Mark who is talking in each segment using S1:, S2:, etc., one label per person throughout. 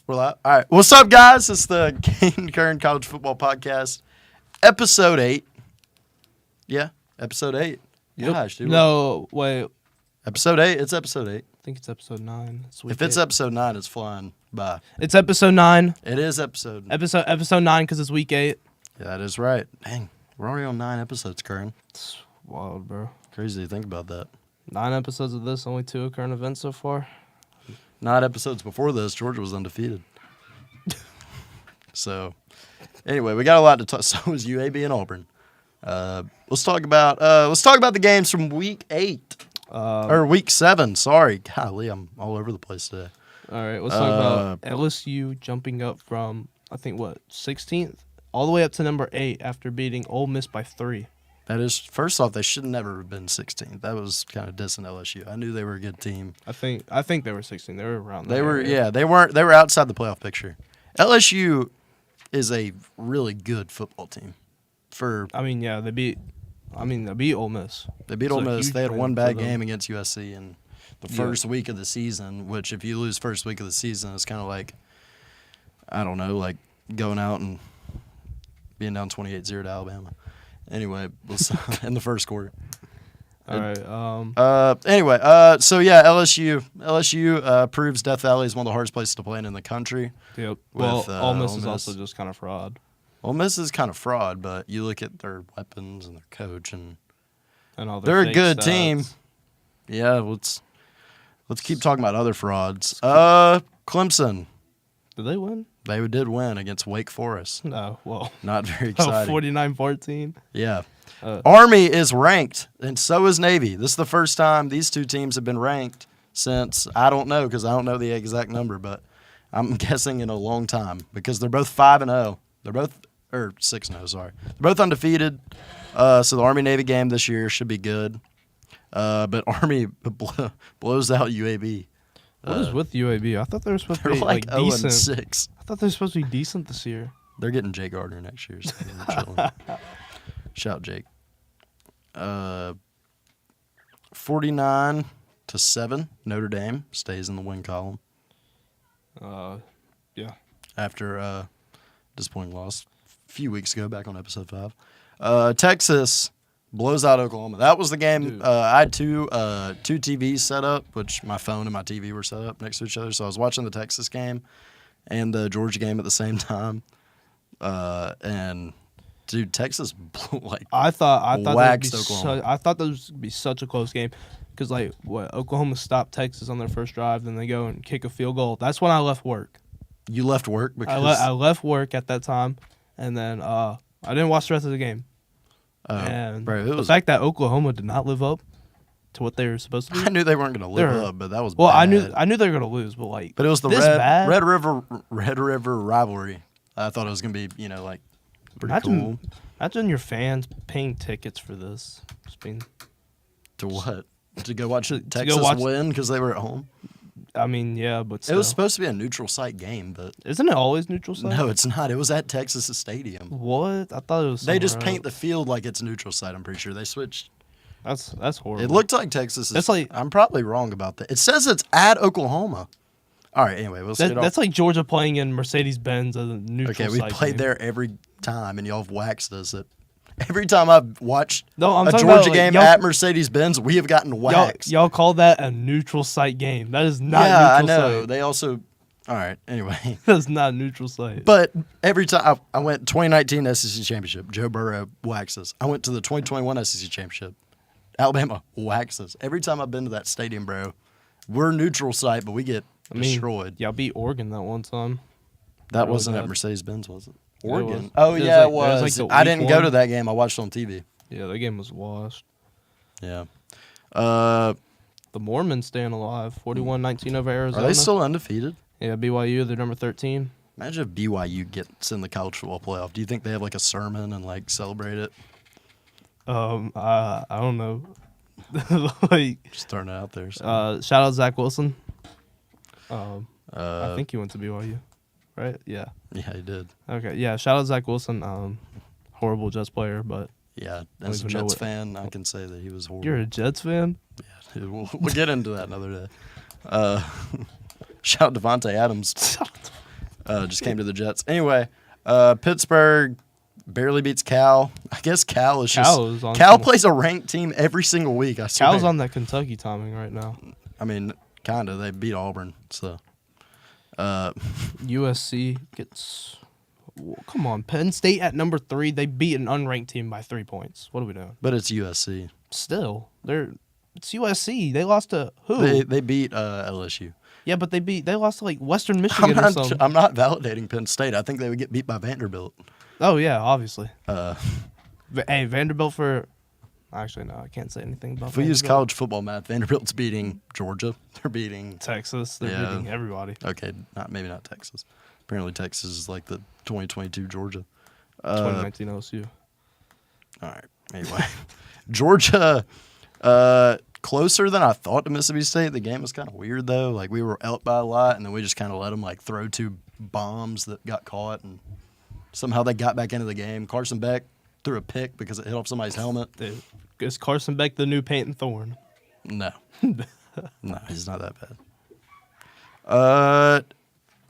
S1: We're live. All right. What's up, guys? It's the Kaden Curran College Football Podcast, episode 8. Yeah, episode 8.
S2: Yep.
S1: Gosh, dude.
S2: No, wait.
S1: Episode 8. It's episode 8.
S2: I think it's episode 9.
S1: If it's episode 9, it's flying by.
S2: It's episode 9.
S1: It is episode.
S2: Episode 9 because it's week 8.
S1: Yeah, that is right. Dang, we're already on 9 episodes, Curran.
S2: It's wild, bro.
S1: Crazy to think about that.
S2: 9 episodes of this, only 2 current events so far.
S1: 9 episodes before this, Georgia was undefeated. So, anyway, we got a lot to talk. So was UAB and Auburn. Let's talk about the games from week 8 or week 7. Sorry, golly, I'm all over the place today.
S2: All right, let's talk about LSU jumping up from I think 16th all the way up to number 8 after beating Ole Miss by 3.
S1: That is, first off, they should never have been 16th. That was kind of dissing LSU. I knew they were a good team.
S2: I think they were 16. They were around.
S1: They were, yeah, they weren't. They were outside the playoff picture. LSU is a really good football team.
S2: They beat Ole Miss.
S1: They beat Ole Miss. They had one bad game against USC in the first week of the season. Which, if you lose first week of the season, it's kind of like, I don't know, like going out and being down 28-0 to Alabama. Anyway, in the first quarter.
S2: All right.
S1: So yeah, LSU proves Death Valley is one of the hardest places to play in the country.
S2: Yep. Well, Ole Miss is also just kind of fraud.
S1: Ole Miss is kind of fraud, but you look at their weapons and their coach, and
S2: all their
S1: they're a good
S2: stats.
S1: team. Yeah, let's keep talking about other frauds. Clemson.
S2: Did they win?
S1: They did win against Wake Forest.
S2: No, well.
S1: Not very exciting.
S2: 49-14.
S1: Yeah. Army is ranked, and so is Navy. This is the first time these two teams have been ranked since, I don't know, because I don't know the exact number, but I'm guessing in a long time because they're both 5-0. They're both, or 6-0, sorry. They're both undefeated, so the Army-Navy game this year should be good. But Army blows out UAB.
S2: What is with UAB? I thought they were supposed to be
S1: like
S2: decent.
S1: 0-6.
S2: I thought they were supposed to be decent this year.
S1: They're getting Jake Gardner next year, so they're chilling. Shout Jake. 49-7, Notre Dame stays in the win column.
S2: Yeah. After
S1: a disappointing loss a few weeks ago, back on episode 5. Texas blows out Oklahoma. That was the game. I had two TVs set up, which my phone and my TV were set up next to each other. So I was watching the Texas game and the Georgia game at the same time. And dude, Texas blew,
S2: I thought
S1: waxed Oklahoma.
S2: I thought this would be such a close game because Oklahoma stopped Texas on their first drive, then they go and kick a field goal. That's when I left work.
S1: You left work because
S2: I left work at that time, and then I didn't watch the rest of the game. And the fact that Oklahoma did not live up to what they were supposed to do.
S1: I knew they weren't going to live up, but that was
S2: well.
S1: Bad.
S2: I knew they were going to lose, but
S1: But it was the Red River rivalry. I thought it was going to be pretty cool.
S2: Imagine your fans paying tickets for this.
S1: To what? To go watch Texas win because they were at home?
S2: I mean, yeah, but still.
S1: It was supposed to be a neutral site game, but
S2: isn't it always neutral site?
S1: No, it's not. It was at Texas Stadium.
S2: What? I thought it was.
S1: They just paint the field like it's neutral site. I'm pretty sure they switched.
S2: That's horrible.
S1: It looked like Texas. I'm probably wrong about that. It says it's at Oklahoma. All right. Anyway,
S2: that's like Georgia playing in Mercedes-Benz as a neutral site.
S1: Okay, we played there every time, and y'all have waxed us. Every time I've watched a Georgia game at Mercedes-Benz, we have gotten waxed.
S2: Y'all call that a neutral site game. That is not
S1: neutral
S2: site.
S1: Yeah, I know. Site. They also... All right, anyway.
S2: That's not a neutral site.
S1: But every time... I went 2019 SEC Championship. Joe Burrow waxes. I went to the 2021 SEC Championship. Alabama waxes. Every time I've been to that stadium, bro, we're neutral site, but we get destroyed.
S2: Y'all beat Oregon that one time.
S1: That wasn't at Mercedes-Benz, was it? Oregon.
S2: It
S1: was. I didn't go to that game. I watched it on TV.
S2: Yeah, that game was washed.
S1: Yeah.
S2: The Mormons staying alive. 41-19 over Arizona.
S1: Are they still undefeated?
S2: Yeah, BYU, they're number 13.
S1: Imagine if BYU gets in the college football playoff. Do you think they have a sermon and celebrate it?
S2: I don't know.
S1: Just throwing it out there.
S2: So. Shout out Zach Wilson. I think he went to BYU. Right? Yeah.
S1: Yeah, he did.
S2: Okay, yeah. Shout out Zach Wilson. Horrible Jets player, but
S1: yeah, as a Jets fan, I can say that he was horrible.
S2: You're a Jets fan?
S1: Yeah, dude, we'll get into that another day. Shout out Devontae Adams. Just came to the Jets. Anyway, Pittsburgh barely beats Cal. I guess Cal is just Cal plays a ranked team every single week. I swear.
S2: Cal's on that Kentucky timing right now.
S1: I mean, kind of. They beat Auburn, so.
S2: USC gets. Come on, Penn State at number 3. They beat an unranked team by 3 points. What are we doing?
S1: But it's USC.
S2: Still, it's USC. They lost to who?
S1: They beat LSU.
S2: Yeah, but they lost to like Western Michigan or something.
S1: I'm not validating Penn State. I think they would get beat by Vanderbilt.
S2: Oh yeah, obviously. Hey, Vanderbilt for. Actually, no, I can't say anything about.
S1: If we use college football math, Vanderbilt's beating Georgia. They're beating
S2: Texas. They're beating everybody.
S1: Okay, maybe not Texas. Apparently, Texas is like the 2022 Georgia.
S2: 2019 LSU.
S1: All right. Anyway, Georgia closer than I thought to Mississippi State. The game was kind of weird though. Like we were out by a lot, and then we just kind of let them like throw 2 bombs that got caught, and somehow they got back into the game. Carson Beck threw a pick because it hit off somebody's helmet.
S2: Dude, is Carson Beck the new Peyton Thorne?
S1: No. No, he's not that bad.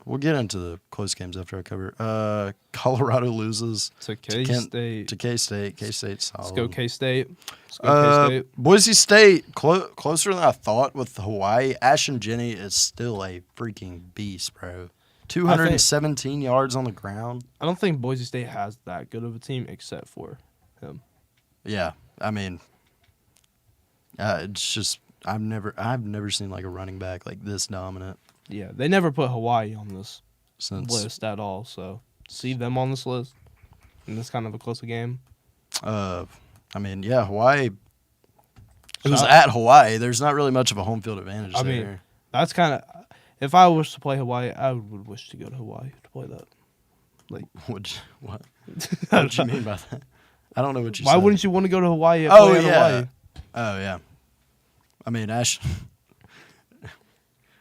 S1: We'll get into the close games after I cover. Colorado loses
S2: to K-State.
S1: To K-State. K-State's solid.
S2: Let's go K-State. K-State.
S1: Boise State, closer than I thought with Hawaii. Ashton Jenny is still a freaking beast, bro. 217 yards on the ground.
S2: I don't think Boise State has that good of a team except for him.
S1: Yeah, I mean, it's just I've never seen like a running back like this dominant.
S2: Yeah, they never put Hawaii on this list at all. So see them on this list in this kind of a close game.
S1: I mean, yeah, Hawaii. It was at Hawaii. There's not really much of a home field advantage there. I mean,
S2: that's kind of. If I was to play Hawaii, I would wish to go to Hawaii to play that. Like,
S1: what? What do you mean by that? I don't know what you said.
S2: Why wouldn't you want to go to Hawaii?
S1: Hawaii? Oh yeah. I mean, it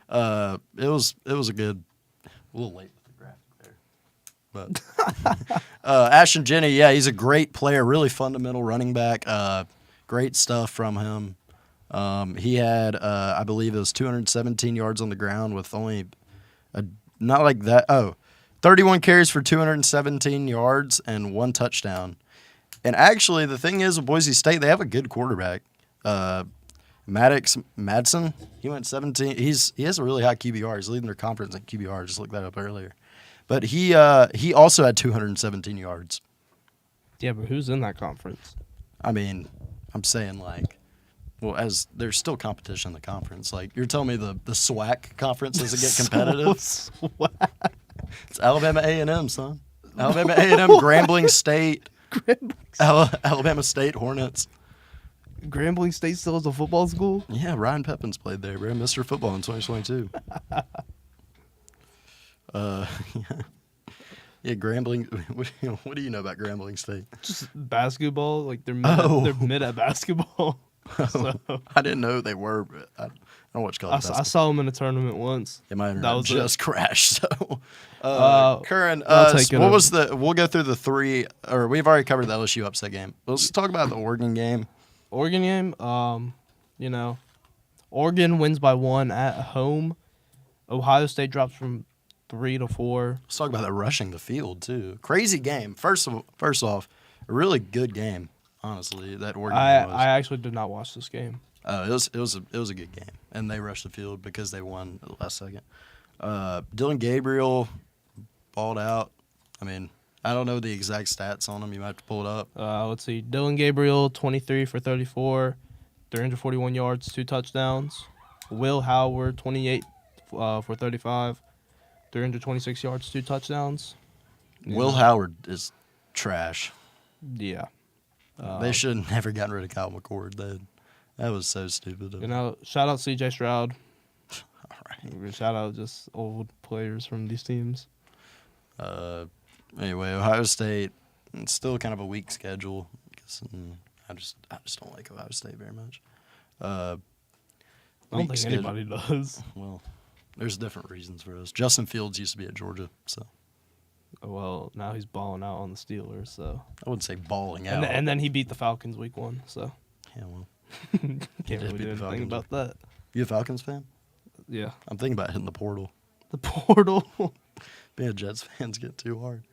S1: was a good. A little late with the graphic there, but Ashton Jenny, yeah, he's a great player, really fundamental running back. Great stuff from him. He had, I believe it was 217 yards on the ground with only, not like that. 31 carries for 217 yards and 1 touchdown. And actually, the thing is with Boise State, they have a good quarterback. Madsen, he went 17. He has a really high QBR. He's leading their conference in QBR. Just looked that up earlier. But he also had 217 yards.
S2: Yeah, but who's in that conference?
S1: I mean, I'm saying like, well, as there's still competition in the conference. Like you're telling me the SWAC conference doesn't get competitive?
S2: SWAC.
S1: It's Alabama A&M, son. Alabama A&M, Grambling State, Alabama State Hornets.
S2: Grambling State still is a football school?
S1: Yeah, Ryan Pepins played there, bro. Mr. Football in 2022. Yeah, Grambling. What do you know about Grambling State?
S2: Just basketball. Like they're mid at basketball.
S1: So. I didn't know they were, but I don't watch college basketball.
S2: I saw them in a tournament once.
S1: Yeah, my internet just crashed. So, Curran,
S2: what
S1: was the? We'll go through the 3. Or we've already covered the LSU upset game. Let's talk about the Oregon game.
S2: Oregon game, Oregon wins by 1 at home. Ohio State drops from 3 to 4.
S1: Let's talk about that rushing the field too. Crazy game. First off, a really good game. Honestly, that Oregon game was.
S2: I actually did not watch this game.
S1: It was a good game, and they rushed the field because they won at the last second. Dylan Gabriel balled out. I mean, I don't know the exact stats on him. You might have to pull it up.
S2: Let's see. Dylan Gabriel, 23 for 34, 341 yards, 2 touchdowns. Will Howard, 28 for 35, 326 yards, 2 touchdowns.
S1: Will Howard is trash.
S2: Yeah.
S1: They should have never gotten rid of Kyle McCord. That was so stupid.
S2: Shout out C.J. Stroud.
S1: All right.
S2: Shout out just old players from these teams.
S1: Anyway, Ohio State, it's still kind of a weak schedule. I just don't like Ohio State very much.
S2: I don't think anybody does.
S1: Well, there's different reasons for this. Justin Fields used to be at Georgia, so.
S2: Well, now he's balling out on the Steelers, so.
S1: I wouldn't say balling out.
S2: And then he beat the Falcons week 1, so.
S1: Yeah, well.
S2: Can't really do anything about that.
S1: You a Falcons fan?
S2: Yeah.
S1: I'm thinking about hitting the portal.
S2: The portal?
S1: Being a Jets fan's get too hard.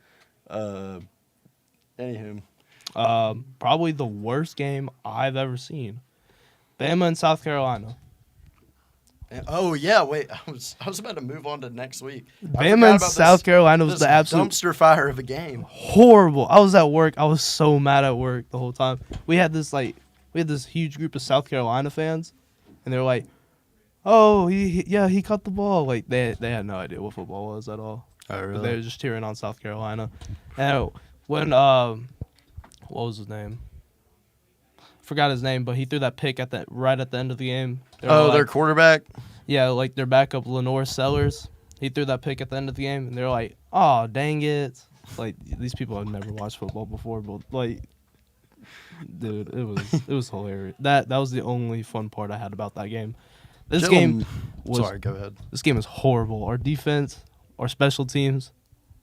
S1: Anywho.
S2: Probably the worst game I've ever seen. Bama and South Carolina.
S1: Oh yeah, wait. I was about to move on to next week.
S2: Bama and South Carolina was
S1: this
S2: the absolute
S1: dumpster fire of a game.
S2: horrible. I was at work. I was so mad at work the whole time. We had this huge group of South Carolina fans, and they were like, "Oh, he caught the ball." Like they had no idea what football was at all.
S1: Oh really?
S2: But they were just cheering on South Carolina. And when what was his name? Forgot his name, but he threw that pick right at the end of the game.
S1: Their quarterback.
S2: Yeah, like their backup Lenore Sellers. He threw that pick at the end of the game, and they're like, "Oh, dang it!" Like these people have never watched football before, but like, dude, it was hilarious. That was the only fun part I had about that game. This game was
S1: Sorry, go ahead.
S2: This game is horrible. Our defense, our special teams,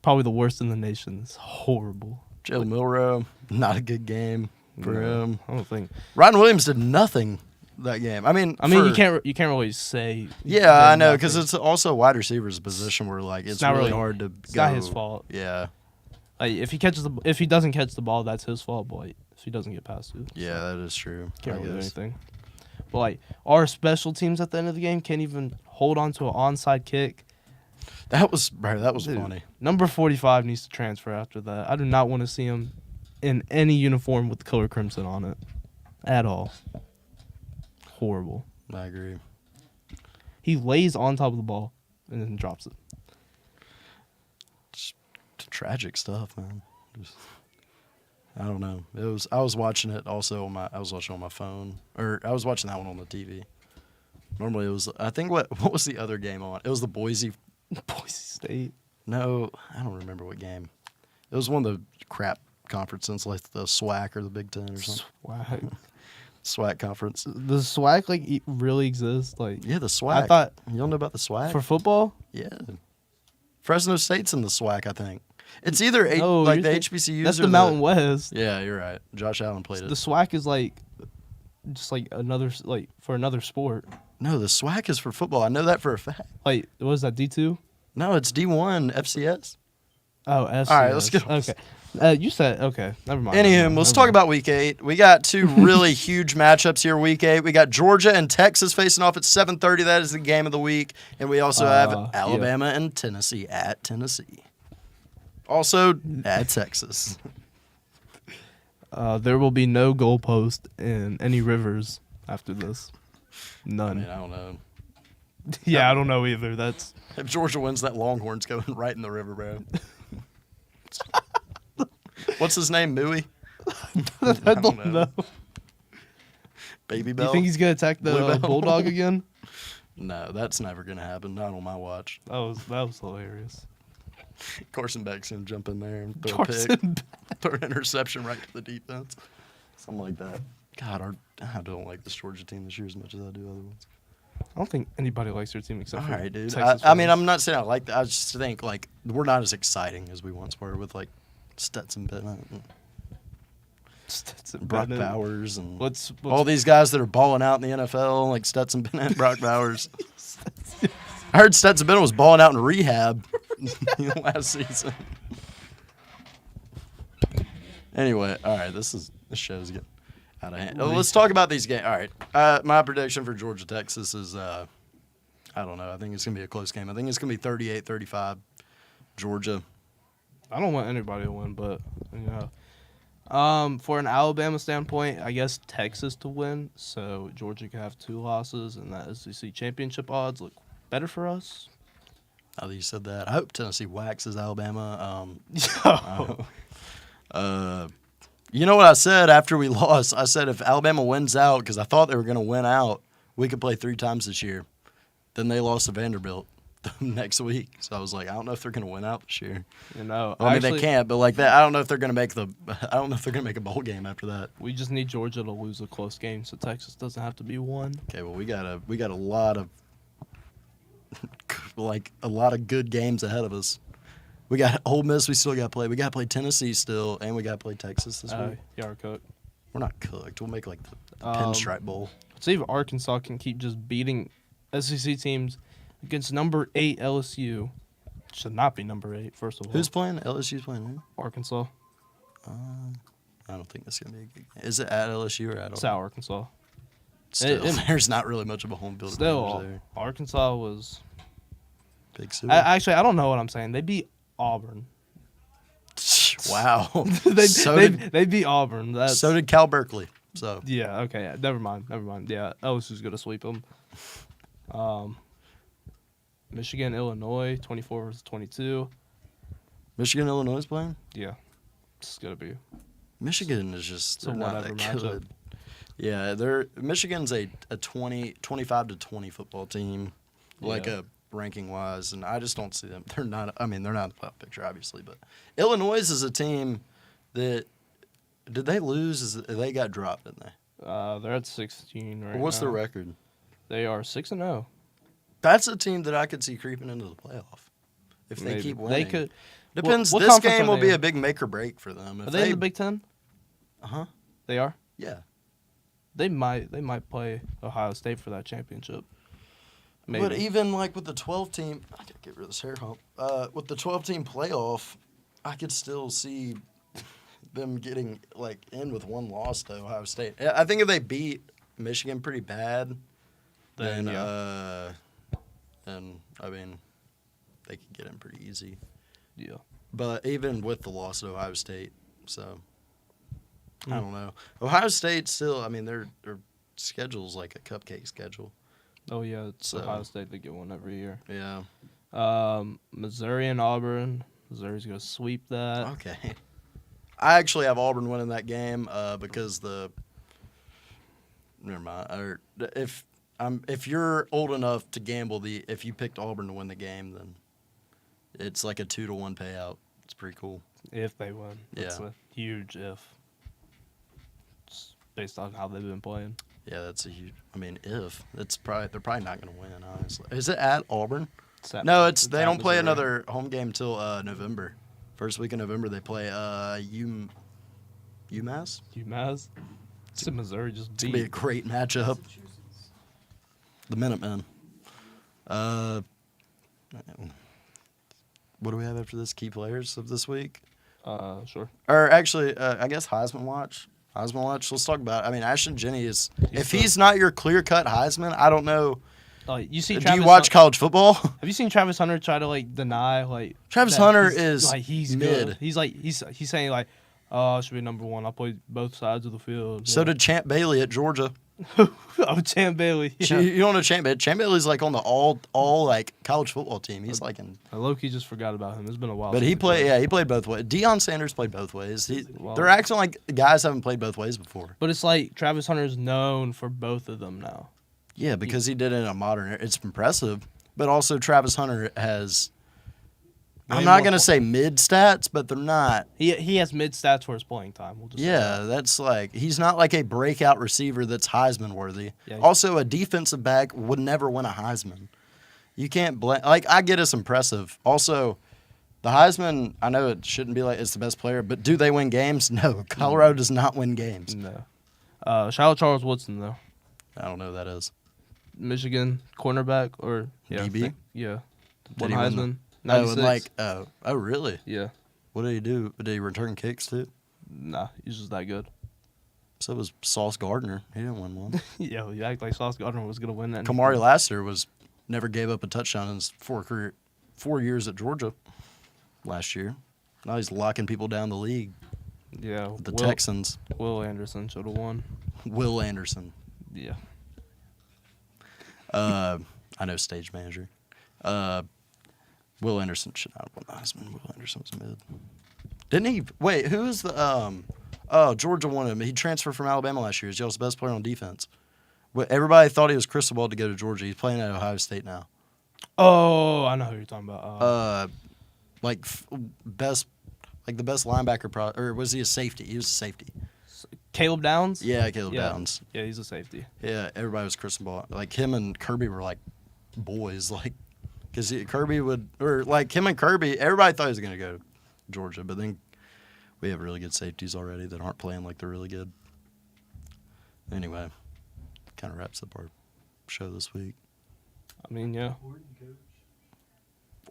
S2: probably the worst in the nation. It's horrible.
S1: Jalen Milroe, not a good game for him.
S2: I don't think.
S1: Ryan Williams did nothing that game. I mean,
S2: you can't really say.
S1: Yeah, I know, because it's also a wide receiver's position where like it's
S2: not
S1: really
S2: really
S1: hard to
S2: It's
S1: go.
S2: not his fault.
S1: Yeah,
S2: Like if he doesn't catch the ball, that's his fault. But like, if he doesn't get past it,
S1: yeah, that is true.
S2: can't
S1: I
S2: really do
S1: guess.
S2: anything. But like our special teams at the end of the game can't even hold on to an onside kick.
S1: That was
S2: Dude,
S1: funny.
S2: Number 45 needs to transfer after that. I do not want to see him in any uniform with the color crimson on it at all. Horrible.
S1: I agree.
S2: He lays on top of the ball and then drops it.
S1: Just tragic stuff, man. I don't know. I was watching it also on my phone, or I was watching that one on the TV. Normally it was, I think what was the other game on? It was the Boise
S2: State.
S1: No, I don't remember what game. It was one of the crap conferences like the SWAC or the Big Ten or something.
S2: Swag.
S1: SWAC conference.
S2: The swag really exists. Like
S1: Yeah, the SWAC.
S2: I thought
S1: You don't know about the SWAC?
S2: for football.
S1: Yeah. Fresno State's in the SWAC, I think. It's either
S2: No,
S1: like the
S2: you're
S1: HBCUs
S2: That's
S1: or
S2: the Mountain West.
S1: Yeah, you're right. Josh Allen played
S2: The
S1: it.
S2: SWAC is just like another for another sport.
S1: No, the SWAC is for football. I know that for a fact.
S2: Like what is that D2?
S1: No, it's D1 FCS.
S2: Oh, FCS.
S1: All right, let's get on.
S2: Okay. You said okay. Never mind.
S1: Anywho, let's talk about Week 8. We got two really huge matchups here. Week 8, we got Georgia and Texas facing off at 7:30. That is the game of the week, and we also have Alabama and Tennessee at Tennessee. Also at Texas.
S2: There will be no goalpost in any rivers after this.
S1: I
S2: None.
S1: mean, I don't know.
S2: Yeah, I don't know either. That's
S1: If Georgia wins, that Longhorn's going right in the river, bro. What's his name? Mooey?
S2: I don't know.
S1: Baby
S2: Do
S1: Bell?
S2: you think he's gonna attack
S1: Blue
S2: the
S1: Bell?
S2: Bulldog again?
S1: No, that's never going to happen. Not on my watch.
S2: That was hilarious.
S1: Carson Beck's going to jump in there and throw a
S2: Carson
S1: pick. Throw an interception right to the defense. Something like that. God, I don't like this Georgia team this year as much as I do other ones.
S2: I don't think anybody likes their team except
S1: All
S2: for
S1: right, dude.
S2: Texas
S1: I mean,
S2: fans.
S1: I'm not saying I like that. I just think, like, we're not as exciting as we once were with, like, Stetson Bennett and
S2: Stetson
S1: Brock
S2: Bennett.
S1: Bowers and
S2: What's
S1: all these guys that are balling out in the NFL, like Stetson Bennett, Brock Bowers. I heard Stetson Bennett was balling out in rehab last season. Anyway, all right, this show's getting out of hand. Let's talk about these games. All right, my prediction for Georgia Texas is I don't know. I think it's gonna be a close game. I think it's gonna be 38-35, Georgia.
S2: I don't want anybody to win, but you know, for an Alabama standpoint, I guess Texas to win, so Georgia could have 2 losses, and that SEC championship odds look better for us.
S1: Now that you said that, I hope Tennessee waxes Alabama. You know what I said after we lost? I said if Alabama wins out, because I thought they were going to win out, we could play 3 times this year. Then they lost to Vanderbilt next week. So I was like, I don't know if they're going to win out this year.
S2: You know,
S1: Well, I mean, they can't, but like that, I don't know if they're going to make a bowl game after that.
S2: We just need Georgia to lose a close game, so Texas doesn't have to be one.
S1: Okay, well, we got a lot of a lot of good games ahead of us. We got Ole Miss. We still got to play. We got to play Tennessee still, and we got to play Texas this week.
S2: Yeah, we're cooked.
S1: We're not cooked. We'll make like the Pinstripe Bowl.
S2: See if Arkansas can keep just beating SEC teams against number 8 LSU. should not be number 8. First of all,
S1: Who's playing? LSU's playing who?
S2: Arkansas?
S1: I don't think that's going to be a good game. Is it at LSU or at
S2: It's at Arkansas.
S1: Still, there's not really much of a home field advantage
S2: Still,
S1: there.
S2: Arkansas was.
S1: Big Super.
S2: Actually, I don't know what I'm saying. They beat Auburn.
S1: Wow.
S2: They beat Auburn.
S1: So did Cal Berkeley. So
S2: yeah, okay, yeah, never mind. Yeah, LSU's gonna sweep them. Michigan, Illinois, 24-22.
S1: Michigan, Illinois is playing.
S2: Yeah, it's gonna be.
S1: Michigan is just they're not
S2: whatever
S1: that good. Yeah, Michigan's a 25 to 20 football team, like
S2: Yeah.
S1: a ranking wise, and I just don't see them. They're not. I mean, they're not in the playoff picture, obviously, but Illinois is a team that did they lose? They got dropped, didn't they?
S2: They're at 16 right
S1: What's
S2: now.
S1: their record?
S2: They are 6-0.
S1: That's a team that I could see creeping into the playoff if they
S2: Maybe.
S1: keep winning.
S2: They could.
S1: Depends.
S2: What
S1: this
S2: conference
S1: game
S2: are
S1: will be
S2: they
S1: a
S2: in?
S1: big make or break for them. If
S2: Are they in the Big Ten?
S1: Uh-huh.
S2: They are.
S1: Yeah.
S2: They might play Ohio State for that championship. Maybe.
S1: But even like with the 12 team, I gotta get rid of this hair hump. With the 12 team playoff, I could still see them getting like in with one loss to Ohio State. I think if they beat Michigan pretty bad, then
S2: yeah.
S1: then I mean they could get in pretty easy.
S2: Yeah.
S1: But even with the loss to Ohio State, so I don't know. Ohio State still, I mean their schedule's like a cupcake schedule.
S2: Oh yeah, it's
S1: So-
S2: Ohio State. They get one every year.
S1: Yeah.
S2: Missouri and Auburn. Missouri's gonna sweep that.
S1: Okay. I actually have Auburn winning that game because never mind. Or if you're old enough to gamble, if you picked Auburn to win the game, then it's like a 2-1 payout. It's pretty cool.
S2: If they win, that's
S1: Yeah.
S2: a huge if. Just based on how they've been playing.
S1: Yeah, that's a huge. I mean, they're probably not going to win. Honestly, is it at Auburn? No, they don't play another home game till November. First week of November they play UMass.
S2: UMass. It's Missouri just
S1: It's gonna be a
S2: beat.
S1: great matchup. The Minutemen. What do we have after this? Key players of this week?
S2: Sure.
S1: Or actually, I guess Heisman Watch. Heisman Watch. Let's talk about it. I mean, Ashton Jenney is. If he's not your clear-cut Heisman, I don't know.
S2: You see,
S1: Do you watch college football?
S2: Have you seen Travis Hunter try to deny
S1: Travis
S2: that
S1: Hunter
S2: he's-
S1: is
S2: he's
S1: mid.
S2: good. He's saying I should be number 1. I played both sides of the field.
S1: So did Champ Bailey at Georgia.
S2: Oh, Champ Bailey. Yeah.
S1: You don't know Champ Bailey. Champ Bailey's like on the all like college football team. He's like in.
S2: Low-key just forgot about him. It's been a while.
S1: But
S2: since
S1: he played both ways. Deion Sanders played both ways.
S2: Wow.
S1: They're acting like guys haven't played both ways before.
S2: But it's like Travis Hunter's known for both of them now.
S1: Yeah, because he did it in a modern era. It's impressive. But also Travis Hunter has I'm
S2: Way
S1: not
S2: more
S1: going to
S2: po-
S1: say mid stats, but they're not.
S2: He has mid stats for his playing time. We'll just say
S1: Yeah,
S2: that.
S1: that's like he's not like a breakout receiver that's Heisman worthy.
S2: Yeah.
S1: Also, a defensive back would never win a Heisman. You can't blame. Like I get it's impressive. Also, the Heisman. I know it shouldn't be like it's the best player, but do they win games? No, Colorado does not win games.
S2: No. Shout out Charles Woodson though.
S1: I don't know who that is.
S2: Michigan cornerback or
S1: DB?
S2: Yeah.
S1: Did
S2: One
S1: he win
S2: Heisman.
S1: Oh, and
S2: 96.
S1: oh, really?
S2: Yeah.
S1: What did he do? Did he return kicks too?
S2: Nah, he's just that good.
S1: So was Sauce Gardner. He didn't win one.
S2: Yeah, you act like Sauce Gardner was gonna win that.
S1: Kamari Lassiter never gave up a touchdown in his 4 years at Georgia last year. Now he's locking people down the league.
S2: Yeah.
S1: The Texans.
S2: Will Anderson should have won.
S1: Will Anderson.
S2: Yeah.
S1: I know stage manager. Will Anderson should not have won the Heisman. Will Anderson was mid. Didn't he? Wait, who is the? Georgia won him. He transferred from Alabama last year. He's y'all's best player on defense. Everybody thought he was Cristobal to go to Georgia. He's playing at Ohio State now.
S2: Oh, I know who you're talking about.
S1: Best linebacker, or was he a safety? He was a safety.
S2: Caleb Downs.
S1: Yeah, Caleb Downs.
S2: Yeah, he's a safety.
S1: Yeah, everybody was Cristobal. Like him and Kirby were like boys, like because Kirby would, or like him and Kirby. Everybody thought he was gonna go to Georgia, but then we have really good safeties already that aren't playing like they're really good. Anyway, kind of wraps up our show this week.
S2: I mean, yeah.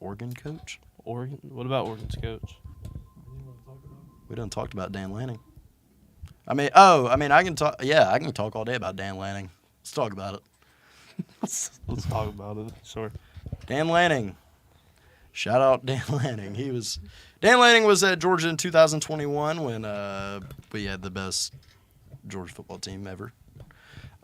S1: Oregon coach?
S2: Oregon. What about Oregon's coach?
S1: We done talked about Dan Lanning. I can talk. Yeah, I can talk all day about Dan Lanning. Let's talk about it.
S2: Let's talk about it. Sure.
S1: Dan Lanning. Shout out Dan Lanning. Dan Lanning was at Georgia in 2021 when we had the best Georgia football team ever.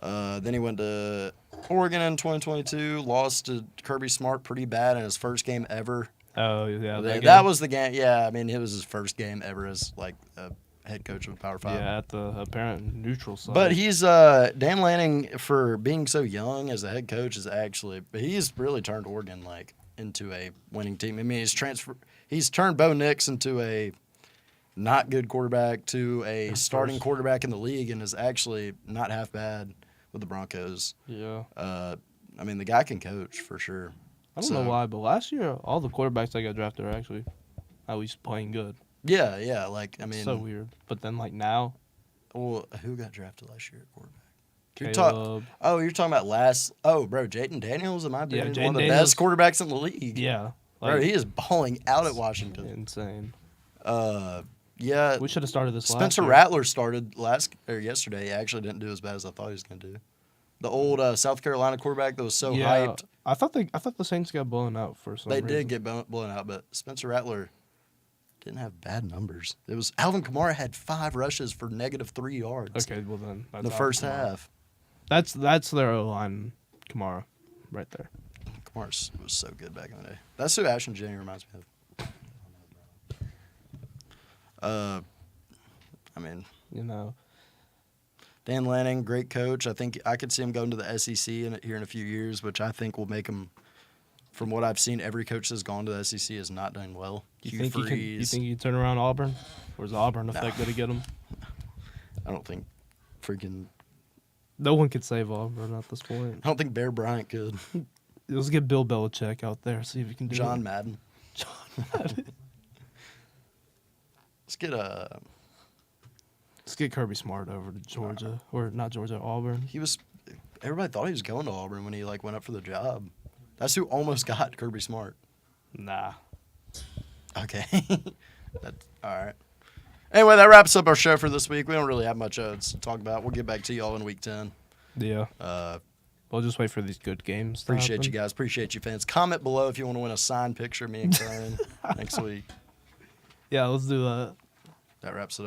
S1: Then he went to Oregon in 2022, lost to Kirby Smart pretty bad in his first game ever.
S2: Oh, yeah.
S1: That was the game. Yeah, I mean, it was his first game ever as like a head coach of a Power 5.
S2: Yeah, at the apparent neutral side.
S1: But he's Dan Lanning, for being so young as a head coach, he's really turned Oregon like into a winning team. I mean, he's turned Bo Nix into a not good quarterback to a starting quarterback in the league, and is actually not half bad with the Broncos.
S2: Yeah.
S1: I mean, the guy can coach for sure.
S2: I don't know why, but last year all the quarterbacks that got drafted are actually at least playing good.
S1: Yeah. Like, I mean,
S2: so weird. But then like now,
S1: well, who got drafted last year at quarterback?
S2: Caleb.
S1: You're talking about last. Oh, bro, Jayden Daniels, in my opinion, one of the
S2: Daniels.
S1: best quarterbacks in the league.
S2: Yeah.
S1: Bro, he is balling out at Washington.
S2: Insane.
S1: Yeah.
S2: We should have started this
S1: Spencer
S2: last year.
S1: Rattler started yesterday. He actually didn't do as bad as I thought he was going to do. The old South Carolina quarterback that was so hyped.
S2: I thought the Saints got blown out for some reason.
S1: They did get blown out, but Spencer Rattler didn't have bad numbers. It was Alvin Kamara had 5 rushes for -3 yards.
S2: Okay, well then that's
S1: in the first half.
S2: That's their O-line, Kamara, right there.
S1: Kamara was so good back in the day. That's who Ashton Jennings reminds me of. I mean, Dan Lanning, great coach. I think I could see him going to the SEC here in a few years, which I think will make him. From what I've seen, every coach that's gone to the SEC is not doing well.
S2: You think he can turn around Auburn, or is Auburn effect going to get him?
S1: I don't think freaking.
S2: No one could save Auburn at this point.
S1: I don't think Bear Bryant could.
S2: Let's get Bill Belichick out there, see if he can do
S1: John
S2: it.
S1: Madden.
S2: Let's get Kirby Smart over to Georgia, or not Georgia, Auburn.
S1: Everybody thought he was going to Auburn when he went up for the job. That's who almost got Kirby Smart.
S2: Nah.
S1: Okay. All right. Anyway, that wraps up our show for this week. We don't really have much to talk about. We'll get back to y'all in week 10.
S2: Yeah. We'll just wait for these good games.
S1: Appreciate you guys. Appreciate you fans. Comment below if you want to win a signed picture of me and Curran next week.
S2: Yeah, let's do that.
S1: That wraps it up.